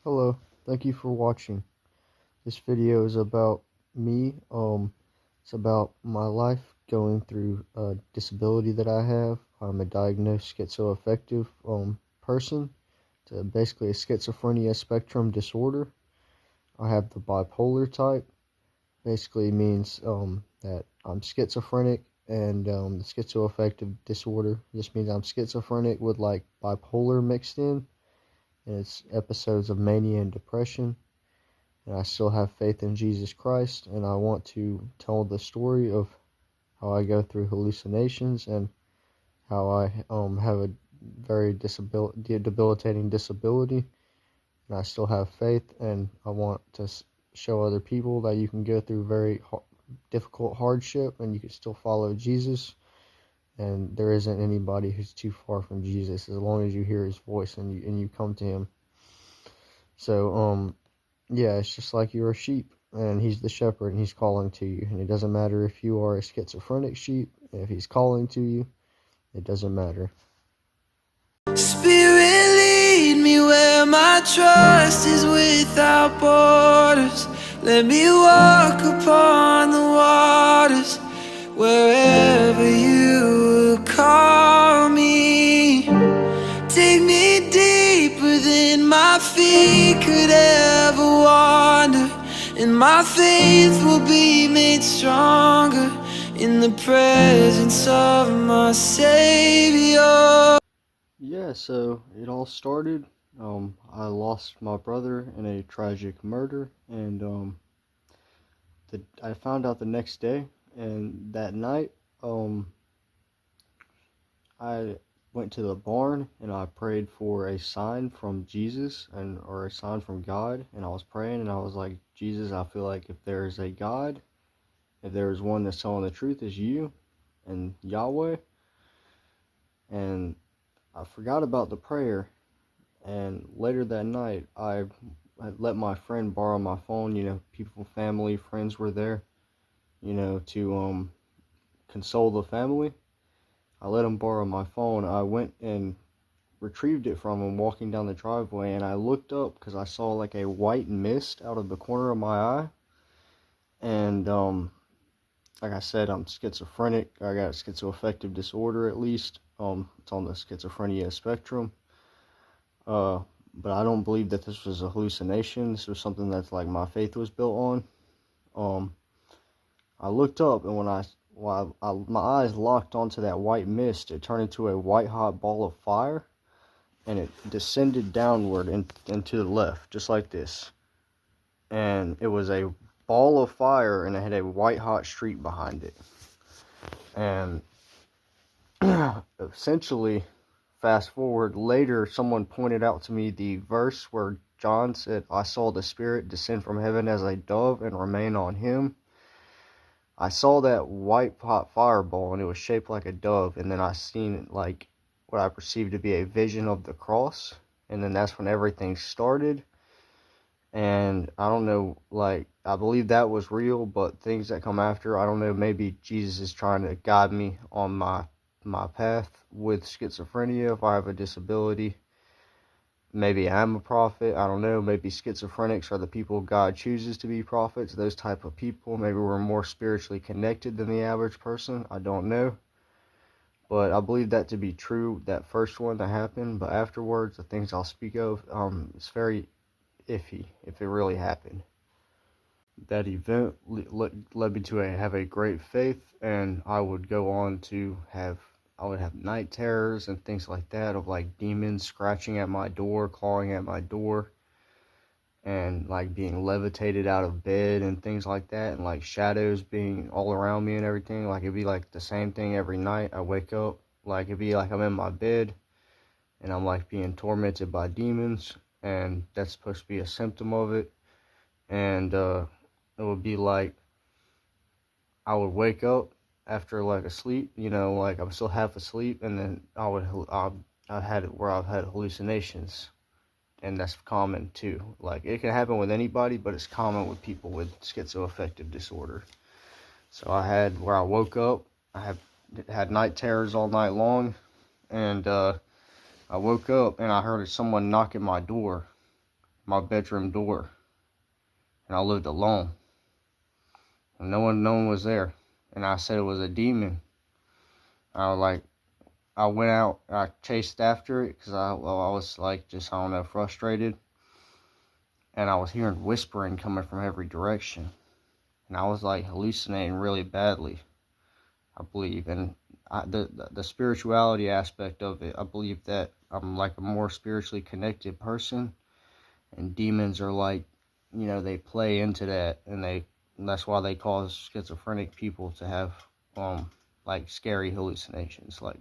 Hello, thank you for watching. This video is about me. It's about my life going through a disability that I have. I'm a diagnosed schizoaffective person. It's basically a schizophrenia-spectrum disorder. I have the bipolar type. Basically means that I'm schizophrenic, and the schizoaffective disorder just means I'm schizophrenic with like bipolar mixed in, and it's episodes of mania and depression. And I still have faith in Jesus Christ, and I want to tell the story of how I go through hallucinations and how I have a very debilitating disability, and I still have faith, and I want to show other people that you can go through very difficult hardship and you can still follow Jesus, and there isn't anybody who's too far from Jesus as long as you hear his voice and you come to him. So yeah, it's just like you're a sheep, and he's the shepherd, and he's calling to you. And it doesn't matter if you are a schizophrenic sheep, if he's calling to you, it doesn't matter. Spirit, lead me where my trust is without borders. Let me walk upon the waters, wherever you will call me. Take me deeper than my feet could ever wander, and my faith will be made stronger in the presence of my Savior. Yeah, so it all started. I lost my brother in a tragic murder, and I found out the next day, and that night, I went to the barn and I prayed for a sign from Jesus or a sign from God, and I was praying and I was like, Jesus, I feel like if there is a God, if there is one that's telling the truth, is you and Yahweh. And I forgot about the prayer, and later that night I let my friend borrow my phone. People, family, friends were there, to console the family. I let him borrow my phone. I went and retrieved it from him walking down the driveway, and I looked up because I saw like a white mist out of the corner of my eye. And like I said, I'm schizophrenic. I got a schizoaffective disorder, at least. It's on the schizophrenia spectrum. But I don't believe that this was a hallucination. This was something that's like my faith was built on. I looked up, and my eyes locked onto that white mist, it turned into a white hot ball of fire, and it descended downward and to the left, just like this. And it was a ball of fire, and it had a white hot streak behind it. And essentially, fast forward, later someone pointed out to me the verse where John said, I saw the Spirit descend from heaven as a dove and remain on him. I saw that white hot fireball, and it was shaped like a dove, and then I seen like what I perceived to be a vision of the cross, and then that's when everything started. And I don't know, like, I believe that was real, but things that come after, I don't know, maybe Jesus is trying to guide me on my path with schizophrenia. If I have a disability, maybe I'm a prophet. I don't know. Maybe schizophrenics are the people God chooses to be prophets. Those type of people. Maybe we're more spiritually connected than the average person. I don't know. But I believe that to be true, that first one that happened. But afterwards, the things I'll speak of, it's very iffy if it really happened. That event led me to have a great faith, and I would go on to I would have night terrors and things like that of like demons scratching at my door, clawing at my door, and like being levitated out of bed and things like that, and like shadows being all around me and everything. Like it'd be like the same thing every night. I wake up, like it'd be like I'm in my bed and I'm like being tormented by demons, and that's supposed to be a symptom of it. And it would be like I would wake up after like a sleep, like I'm still half asleep, and then I've had it where I've had hallucinations, and that's common too. Like it can happen with anybody, but it's common with people with schizoaffective disorder. So I had where I woke up, I had night terrors all night long, and I woke up and I heard someone knock at my door, my bedroom door, and I lived alone, and no one was there, and I said it was a demon. I went out, I chased after it, because I was like, just, I don't know, frustrated, and I was hearing whispering coming from every direction, and I was like hallucinating really badly, I believe. And the spirituality aspect of it, I believe that I'm like a more spiritually connected person, and demons are like, they play into that, and that's why they cause schizophrenic people to have like scary hallucinations, like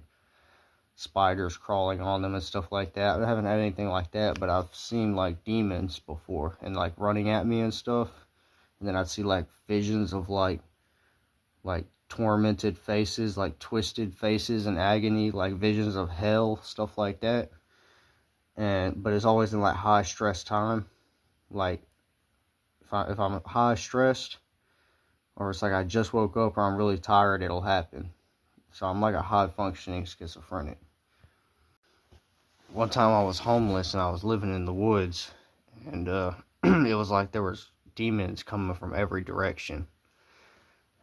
spiders crawling on them and stuff like that. I haven't had anything like that, but I've seen like demons before, and like running at me and stuff, and then I'd see like visions of like tormented faces, like twisted faces in agony, like visions of hell, stuff like that. But it's always in like high stress time, like if I'm high stressed, or it's like I just woke up or I'm really tired, it'll happen. So I'm like a high functioning schizophrenic. One time I was homeless and I was living in the woods, and it was like there was demons coming from every direction,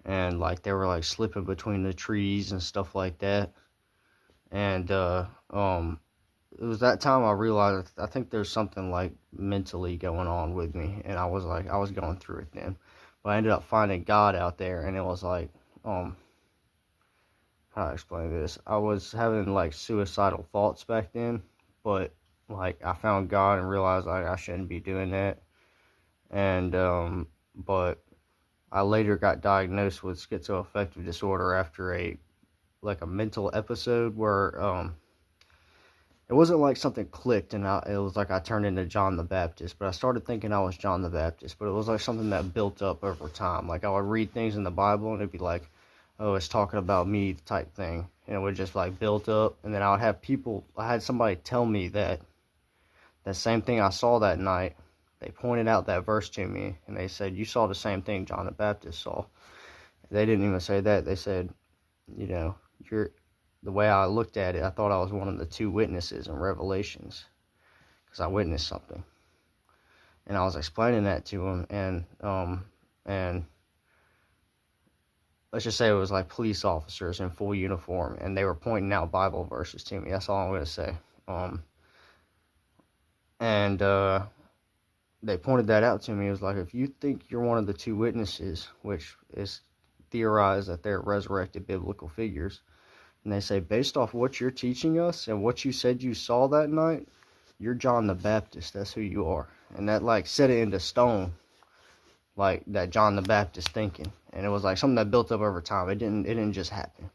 and like they were like slipping between the trees and stuff like that. And it was that time I realized I think there's something like mentally going on with me, and I was going through it then. But I ended up finding God out there, and it was like, how do I explain this? I was having like suicidal thoughts back then, but like I found God and realized like I shouldn't be doing that. And but I later got diagnosed with schizoaffective disorder after a mental episode where it wasn't like something clicked and it was like I turned into John the Baptist, but I started thinking I was John the Baptist, but it was like something that built up over time. Like I would read things in the Bible and it'd be like, oh, it's talking about me type thing, and it would just like build up. And then I had somebody tell me that same thing I saw that night. They pointed out that verse to me, and they said, you saw the same thing John the Baptist saw. They didn't even say that. They said, you're, the way I looked at it, I thought I was one of the two witnesses in Revelations, because I witnessed something. And I was explaining that to him, and let's just say it was like police officers in full uniform, and they were pointing out Bible verses to me. That's all I'm going to say. And they pointed that out to me. It was like, if you think you're one of the two witnesses, which is theorized that they're resurrected biblical figures, and they say, based off what you're teaching us and what you said you saw that night, you're John the Baptist. That's who you are. And that like set it into stone, like that John the Baptist thinking. And it was like something that built up over time. It didn't just happen.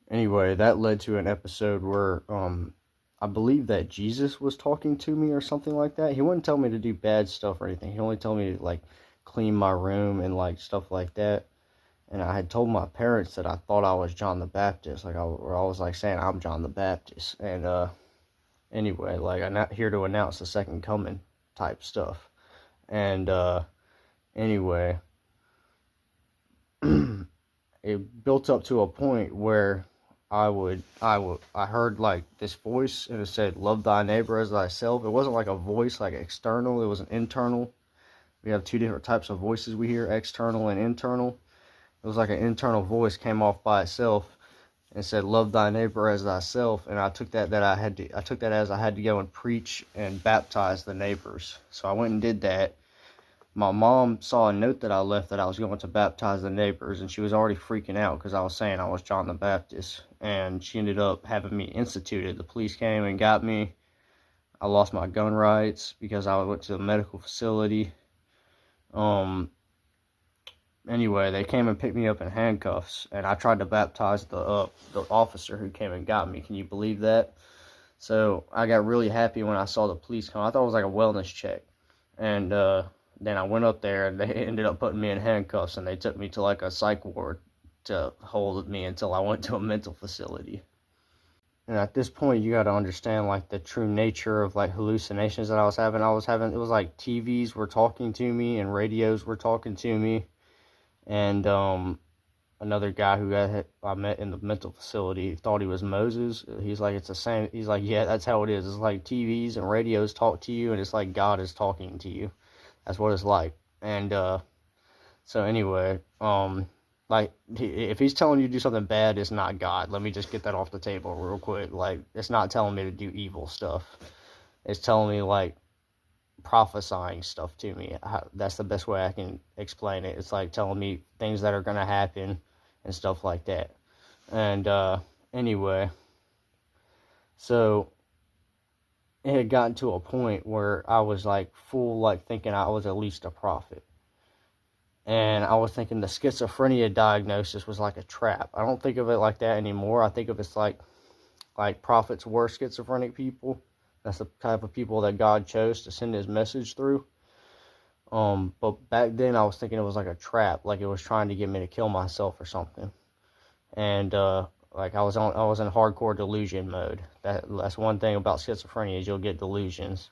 Anyway, that led to an episode where I believe that Jesus was talking to me or something like that. He wouldn't tell me to do bad stuff or anything. He only told me to like clean my room and like stuff like that. And I had told my parents that I thought I was John the Baptist. Like I was like saying I'm John the Baptist. And anyway, like I'm not here to announce the second coming type stuff. And anyway, it built up to a point where I heard like this voice, and it said, love thy neighbor as thyself. It wasn't like a voice like external, it was an internal. We have two different types of voices we hear, external and internal. It was like an internal voice came off by itself and said, love thy neighbor as thyself. And I took that as I had to go and preach and baptize the neighbors. So I went and did that. My mom saw a note that I left that I was going to baptize the neighbors, and she was already freaking out because I was saying I was John the Baptist. And she ended up having me instituted. The police came and got me. I lost my gun rights because I went to a medical facility. Anyway, they came and picked me up in handcuffs, and I tried to baptize the officer who came and got me. Can you believe that? So I got really happy when I saw the police come. I thought it was like a wellness check. And then I went up there, and they ended up putting me in handcuffs, and they took me to like a psych ward to hold me until I went to a mental facility. And at this point, you got to understand like the true nature of like hallucinations that I was having. It was like TVs were talking to me and radios were talking to me. And another guy who I met in the mental facility thought he was Moses. He's like, it's the same. He's like, yeah, that's how it is. It's like TVs and radios talk to you, and it's like God is talking to you. That's what it's like. And so anyway, like if he's telling you to do something bad, it's not God. Let me just get that off the table real quick. Like, it's not telling me to do evil stuff. It's telling me, like, prophesying stuff to me. That's the best way I can explain it. It's like telling me things that are gonna happen and stuff like that. And anyway, so it had gotten to a point where I was like full, like thinking I was at least a prophet. And I was thinking the schizophrenia diagnosis was like a trap. I don't think of it like that anymore. I think of it like prophets were schizophrenic people. That's the type of people that God chose to send his message through. But back then I was thinking it was like a trap, like it was trying to get me to kill myself or something. And like I was in hardcore delusion mode. That's one thing about schizophrenia is you'll get delusions.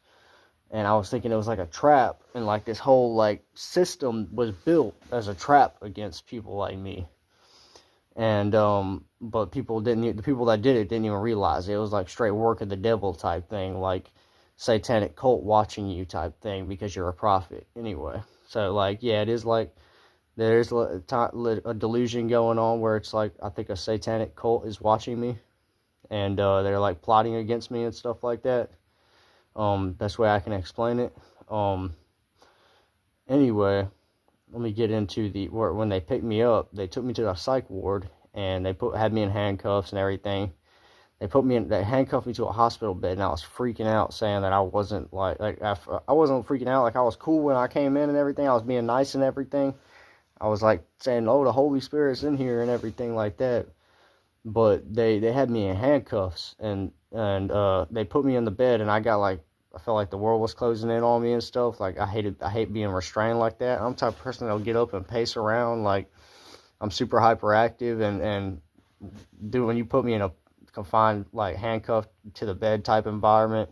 And I was thinking it was like a trap, and like this whole like system was built as a trap against people like me. And but the people that did it didn't even realize it. It was like straight work of the devil type thing, like satanic cult watching you type thing because you're a prophet anyway. So like, yeah, it is like there's a delusion going on where it's like I think a satanic cult is watching me, and they're like plotting against me and stuff like that. Best way I can explain it. Anyway, let me get into when they picked me up. They took me to the psych ward, and they had me in handcuffs and everything. They handcuffed me to a hospital bed, and I was freaking out, saying that I wasn't I wasn't freaking out, like I was cool when I came in and everything. I was being nice and everything. I was like saying, "Oh, the Holy Spirit's in here" and everything like that. But they had me in handcuffs, and they put me in the bed, and I felt like the world was closing in on me and stuff. Like I hate being restrained like that. I'm the type of person that'll get up and pace around. Like I'm super hyperactive, and when you put me in a confined, like handcuffed to the bed type environment,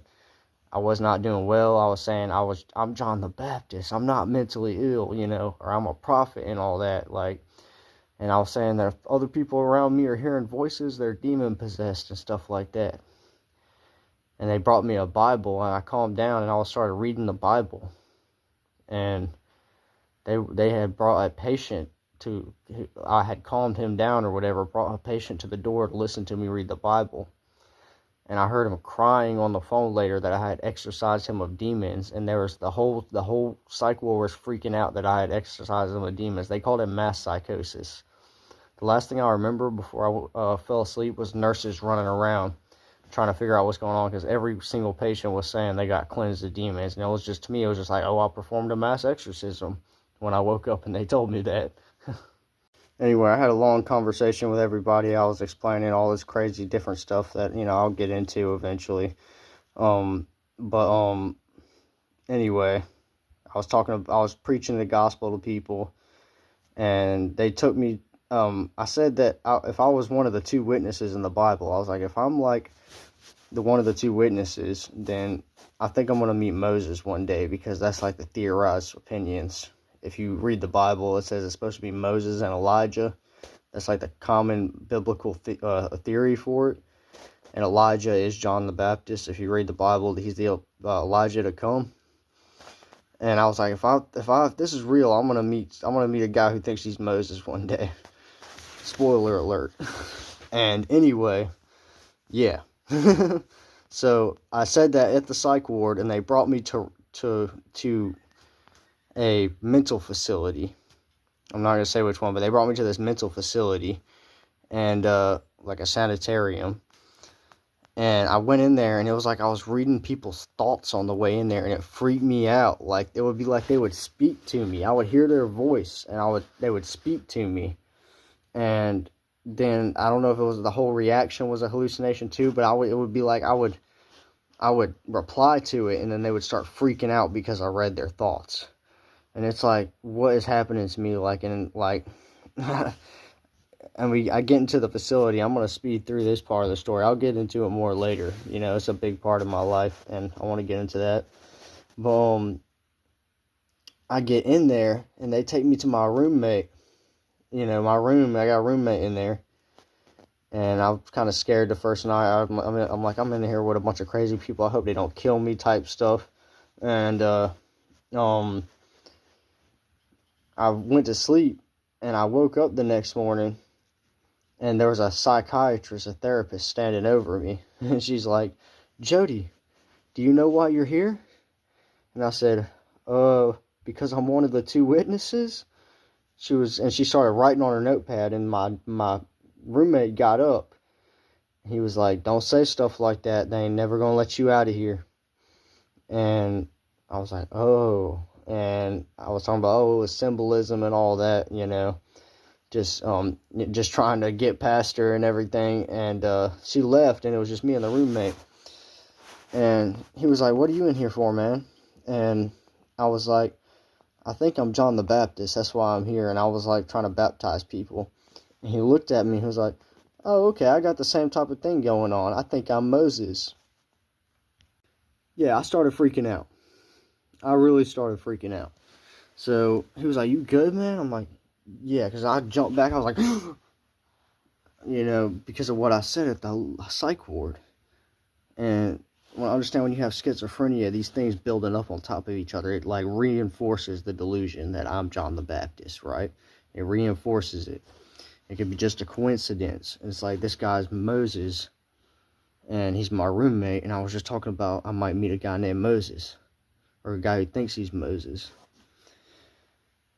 I was not doing well. I was saying I'm John the Baptist. I'm not mentally ill, or I'm a prophet and all that. Like, and I was saying that other people around me are hearing voices, they're demon possessed and stuff like that. And they brought me a Bible, and I calmed down, and I started reading the Bible. And they had brought a patient I had calmed him down or whatever, brought a patient to the door to listen to me read the Bible. And I heard him crying on the phone later that I had exorcised him of demons, and there was the whole psych ward was freaking out that I had exorcised him of demons. They called it mass psychosis. The last thing I remember before I fell asleep was nurses running around trying to figure out what's going on, because every single patient was saying they got cleansed of demons, and to me it was just like, oh, I performed a mass exorcism when I woke up and they told me that. Anyway, I had a long conversation with everybody. I was explaining all this crazy different stuff that, I'll get into eventually. But anyway, I was preaching the gospel to people, and they took me, I said that if I was one of the two witnesses in the Bible, I was like, if I'm like one of the two witnesses, then I think I'm going to meet Moses one day, because that's like the theorized opinions. If you read the Bible, it says it's supposed to be Moses and Elijah. That's like the common biblical theory for it. And Elijah is John the Baptist. If you read the Bible, he's the Elijah to come. And I was like, if this is real, I'm gonna meet a guy who thinks he's Moses one day. Spoiler alert. And anyway, yeah. So I said that at the psych ward, and they brought me to a mental facility. I'm not going to say which one, but they brought me to this mental facility, and like a sanitarium. And I went in there, and it was like I was reading people's thoughts on the way in there, and it freaked me out. Like, it would be like they would speak to me. I would hear their voice, and they would speak to me. And then I don't know if it was the whole reaction was a hallucination too, but it would be like I would reply to it, and then they would start freaking out because I read their thoughts. And it's like, what is happening to me? Like, and like, and I get into the facility. I'm going to speed through this part of the story. I'll get into it more later. It's a big part of my life, and I want to get into that. But I get in there, and they take me to my roommate, you know, I got a roommate in there. And I was kind of scared the first night. I'm like, I'm in here with a bunch of crazy people. I hope they don't kill me type stuff. And I went to sleep, and I woke up the next morning, and there was a psychiatrist, a therapist, standing over me. And she's like, Jody, do you know why you're here? And I said, because I'm one of the two witnesses. She started writing on her notepad, and my roommate got up. He was like, don't say stuff like that. They ain't never gonna let you out of here. And I was like, oh. And I was talking about, it was symbolism and all that, you know. Just trying to get past her and everything. And she left, and it was just me and the roommate. And he was like, what are you in here for, man? And I was like, I think I'm John the Baptist. That's why I'm here. And I was like trying to baptize people. And he looked at me. He was like, oh, okay, I got the same type of thing going on. I think I'm Moses. Yeah, I started freaking out. I really started freaking out. So he was like, you good, man? I'm like, yeah, because I jumped back. I was like, you know, because of what I said at the psych ward. And I understand when you have schizophrenia, these things building up on top of each other, it like reinforces the delusion that I'm John the Baptist, right? It reinforces it. It could be just a coincidence. It's like, this guy's Moses, and he's my roommate, and I was just talking about I might meet a guy named Moses, or a guy who thinks he's Moses.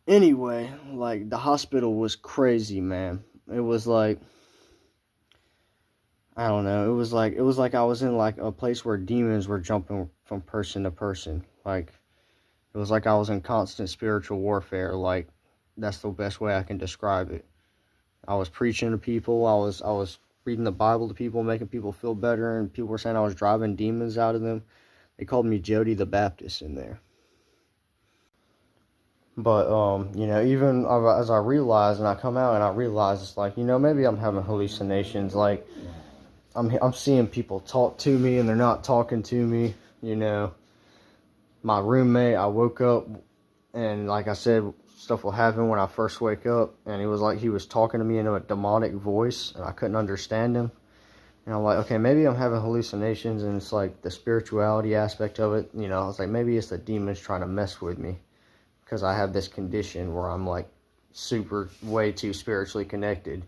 Anyway, like, the hospital was crazy, man. It was like, I don't know, it was like I was in like a place where demons were jumping from person to person. Like, it was like I was in constant spiritual warfare. Like, that's the best way I can describe it. I was preaching to people. I was reading the Bible to people, making people feel better, and people were saying I was driving demons out of them. They called me Jody the Baptist in there. But you know, even as I realized, and I come out and I realize, it's like, you know, maybe I'm having hallucinations. Like, I'm seeing people talk to me, and they're not talking to me. You know, my roommate, I woke up, and like I said, stuff will happen when I first wake up, and it was like he was talking to me in a demonic voice, and I couldn't understand him. And I'm like, okay, maybe I'm having hallucinations, and it's like the spirituality aspect of it. You know, I was like, maybe it's the demons trying to mess with me, because I have this condition where I'm like way too spiritually connected,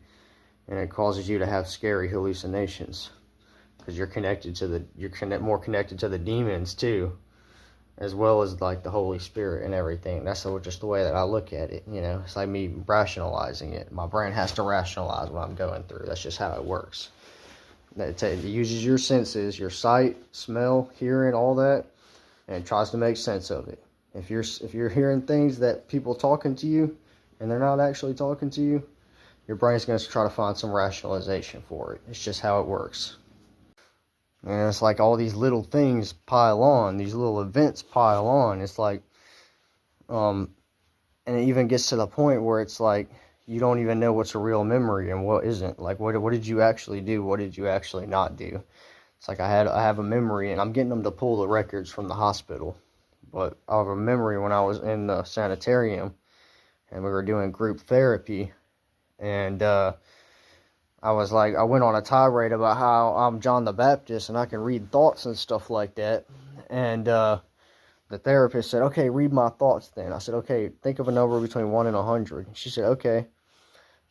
and it causes you to have scary hallucinations, because you're more connected to the demons too, as well as like the Holy Spirit and everything. That's just the way that I look at it, you know. It's like me rationalizing it. My brain has to rationalize what I'm going through. That's just how it works. It uses your senses, your sight, smell, hearing, all that, and it tries to make sense of it. If you're hearing things that people talking to you, and they're not actually talking to you, your brain's going to try to find some rationalization for it. It's just how it works. And it's like all these little things pile on, these little events pile on. It's like, and it even gets to the point where it's like, you don't even know what's a real memory and what isn't. Like, what did you actually do? What did you actually not do? It's like I have a memory, and I'm getting them to pull the records from the hospital. But I have a memory when I was in the sanitarium, and we were doing group therapy, and I went on a tirade about how I'm John the Baptist and I can read thoughts and stuff like that. And the therapist said, okay, read my thoughts then. I said, okay, think of a number between 1 and 100. She said, okay.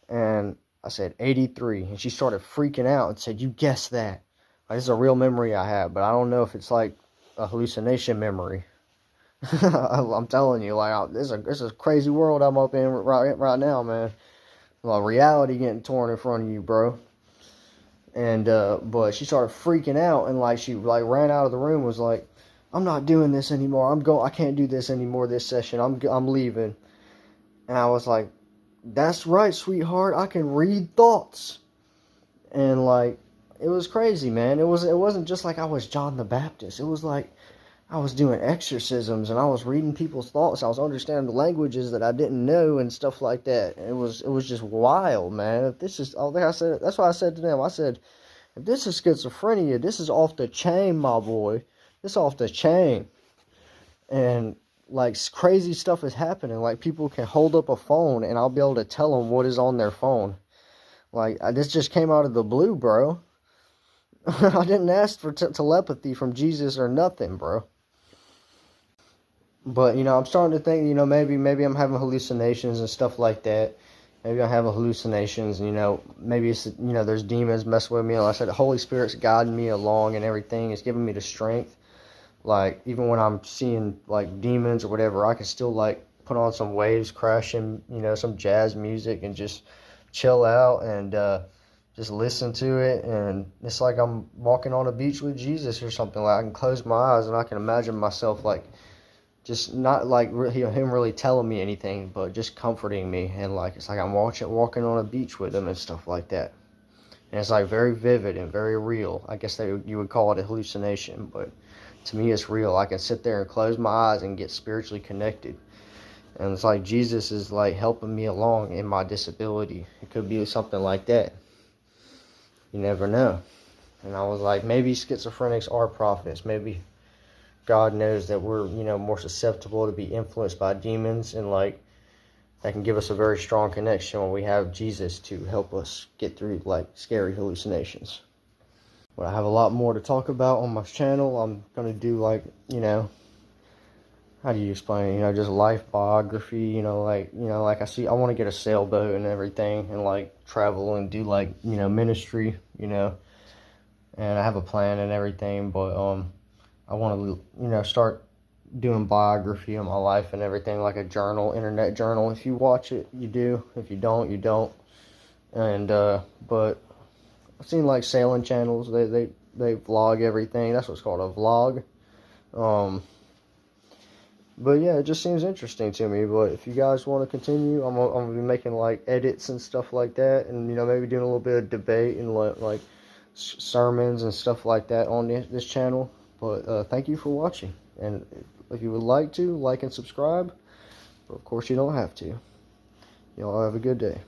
And I said, 83. And she started freaking out and said, you guessed that. Like, this is a real memory I have, but I don't know if it's like a hallucination memory. I'm telling you, like, this is a crazy world I'm up in right now, man. Well, reality getting torn in front of you, bro. And but she started freaking out, and like she like ran out of the room. Was like, I'm not doing this anymore. I can't do this anymore. This session, I'm leaving. And I was like, that's right, sweetheart. I can read thoughts. And like, it was crazy, man. It wasn't just like I was John the Baptist. It was like I was doing exorcisms, and I was reading people's thoughts. I was understanding the languages that I didn't know and stuff like that. It was just wild, man. If this is, that's why I said to them, I said, if this is schizophrenia, this is off the chain, my boy. This is off the chain. And like crazy stuff is happening. Like people can hold up a phone and I'll be able to tell them what is on their phone. Like this just came out of the blue, bro. I didn't ask for telepathy from Jesus or nothing, bro. But I'm starting to think, maybe I'm having hallucinations and stuff like that. Maybe I'm having hallucinations, and maybe it's there's demons messing with me. Like I said, the Holy Spirit's guiding me along and everything. It's giving me the strength. Like even when I'm seeing like demons or whatever, I can still like put on some waves crashing, some jazz music and just chill out and just listen to it. And it's like I'm walking on a beach with Jesus or something. Like I can close my eyes and I can imagine myself like just not like him really telling me anything, but just comforting me. And like it's like I'm walking on a beach with him and stuff like that. And it's like very vivid and very real. I guess you would call it a hallucination, but to me it's real. I can sit there and close my eyes and get spiritually connected. And it's like Jesus is like helping me along in my disability. It could be something like that. You never know. And I was like, maybe schizophrenics are prophets. Maybe God knows that we're, more susceptible to be influenced by demons, and like that can give us a very strong connection when we have Jesus to help us get through like scary hallucinations. But I have a lot more to talk about on my channel. I'm gonna do like, how do you explain it? Just life biography, like I want to get a sailboat and everything and like travel and do like, ministry, and I have a plan and everything, but I want to, start doing biography of my life and everything, like a journal, internet journal. If you watch it, you do. If you don't, you don't. And but I've seen like sailing channels. They vlog everything. That's what's called a vlog. But yeah, it just seems interesting to me. But if you guys want to continue, I'm gonna be making like edits and stuff like that, and maybe doing a little bit of debate and like sermons and stuff like that on this channel. But thank you for watching, and if you would like to, like and subscribe. But of course, you don't have to. Y'all have a good day.